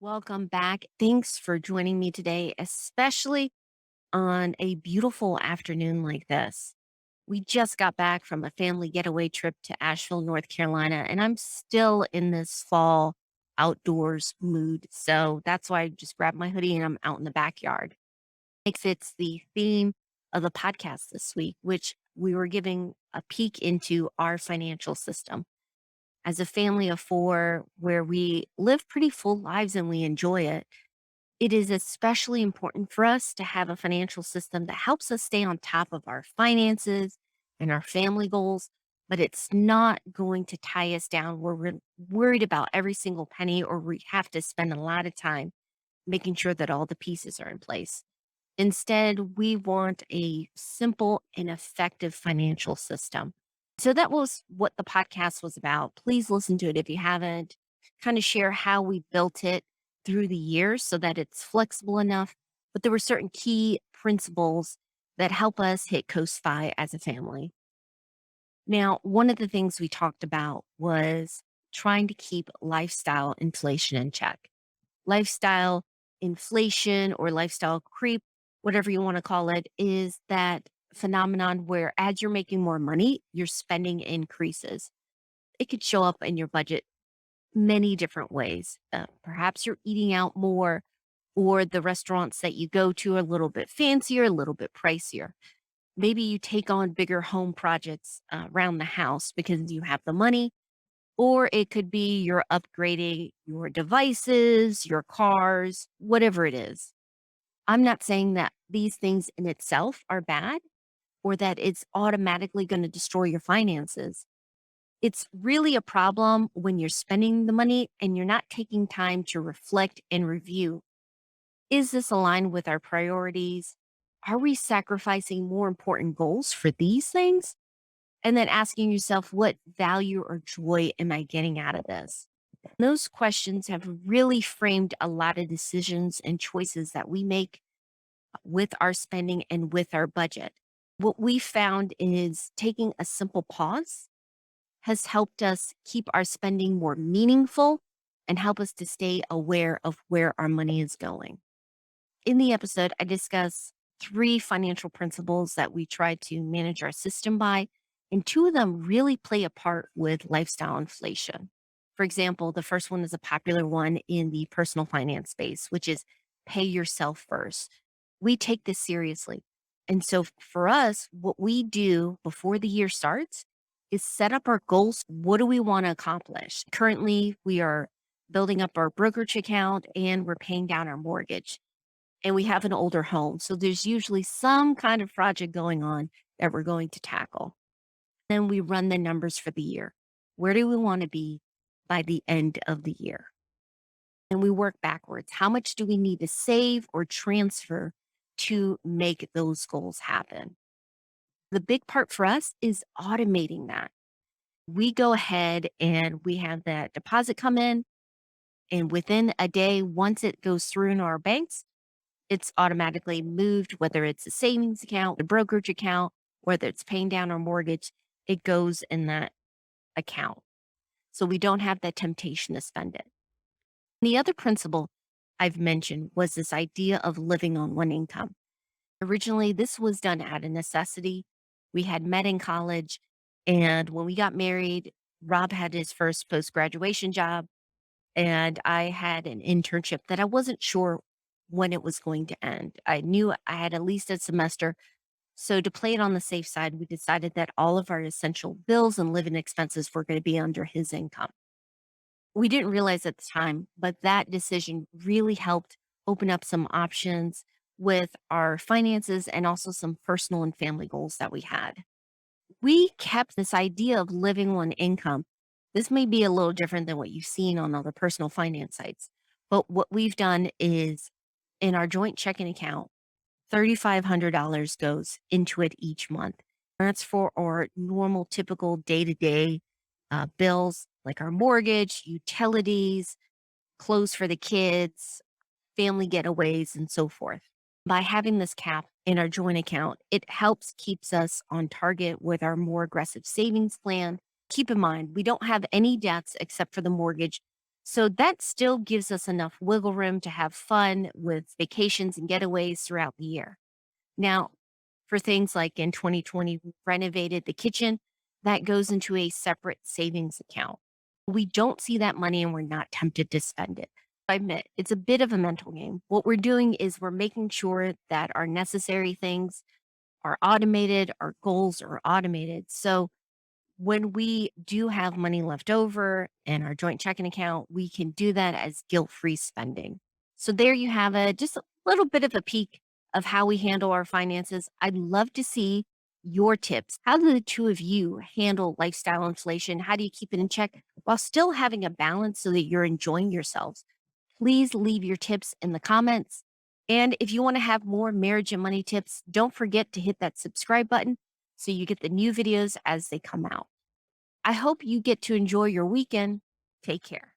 Welcome back. Thanks for joining me today, especially on a beautiful afternoon like this. We just got back from a family getaway trip to Asheville, North Carolina, and I'm still in this fall outdoors mood. So that's why I just grabbed my hoodie and I'm out in the backyard. It fits the theme of the podcast this week, which we were giving a peek into our financial system as a family of four where we live pretty full lives and we enjoy it. It is especially important for us to have a financial system that helps us stay on top of our finances and our family goals, but it's not going to tie us down where we're worried about every single penny or we have to spend a lot of time making sure that all the pieces are in place. Instead, we want a simple and effective financial system. So that was what the podcast was about. Please listen to it if you haven't. Kind of share how we built it through the years so that it's flexible enough. But there were certain key principles that help us hit Coast Fi as a family. Now, one of the things we talked about was trying to keep lifestyle inflation in check. Lifestyle inflation or lifestyle creep, whatever you want to call it, is that phenomenon where as you're making more money, your spending increases. It could show up in your budget many different ways. Perhaps you're eating out more, or the restaurants that you go to are a little bit fancier, a little bit pricier. Maybe you take on bigger home projects around the house because you have the money, or it could be you're upgrading your devices, your cars, whatever it is. I'm not saying that these things in itself are bad or that it's automatically going to destroy your finances. It's really a problem when you're spending the money and you're not taking time to reflect and review. Is this aligned with our priorities? Are we sacrificing more important goals for these things? And then asking yourself, what value or joy am I getting out of this? Those questions have really framed a lot of decisions and choices that we make with our spending and with our budget. What we found is taking a simple pause has helped us keep our spending more meaningful and help us to stay aware of where our money is going. In the episode, I discuss three financial principles that we try to manage our system by, and two of them really play a part with lifestyle inflation. For example, the first one is a popular one in the personal finance space, which is pay yourself first. We take this seriously. And so for us, what we do before the year starts is set up our goals. What do we want to accomplish? Currently, we are building up our brokerage account and we're paying down our mortgage and we have an older home. So there's usually some kind of project going on that we're going to tackle. Then we run the numbers for the year. Where do we want to be by the end of the year? And we work backwards. How much do we need to save or transfer to make those goals happen? The big part for us is automating that. We go ahead and we have that deposit come in, and within a day, once it goes through in our banks, it's automatically moved, whether it's a savings account, a brokerage account, whether it's paying down our mortgage, it goes in that account. So we don't have that temptation to spend it. The other principle I've mentioned was this idea of living on one income. Originally, this was done out of necessity. We had met in college, and when we got married, Rob had his first post graduation job, and I had an internship that I wasn't sure when it was going to end. I knew I had at least a semester. So, to play it on the safe side, we decided that all of our essential bills and living expenses were going to be under his income. We didn't realize at the time, but that decision really helped open up some options with our finances and also some personal and family goals that we had. We kept this idea of living on income. This may be a little different than what you've seen on other personal finance sites, but what we've done is in our joint checking account, $3,500 goes into it each month. That's for our normal, typical day to day bills like our mortgage, utilities, clothes for the kids, family getaways, and so forth. By having this cap in our joint account, it helps keeps us on target with our more aggressive savings plan. Keep in mind, we don't have any debts except for the mortgage. So that still gives us enough wiggle room to have fun with vacations and getaways throughout the year. Now, for things like in 2020, we renovated the kitchen, that goes into a separate savings account. We don't see that money and we're not tempted to spend it. I admit it's a bit of a mental game. What we're doing is we're making sure that our necessary things are automated, our goals are automated. So when we do have money left over in our joint checking account, we can do that as guilt free spending. So there you have it, just a little bit of a peek of how we handle our finances. I'd love to see your tips. How do the two of you handle lifestyle inflation? How do you keep it in check while still having a balance so that you're enjoying yourselves? Please leave your tips in the comments. And if you want to have more marriage and money tips, don't forget to hit that subscribe button so you get the new videos as they come out. I hope you get to enjoy your weekend. Take care.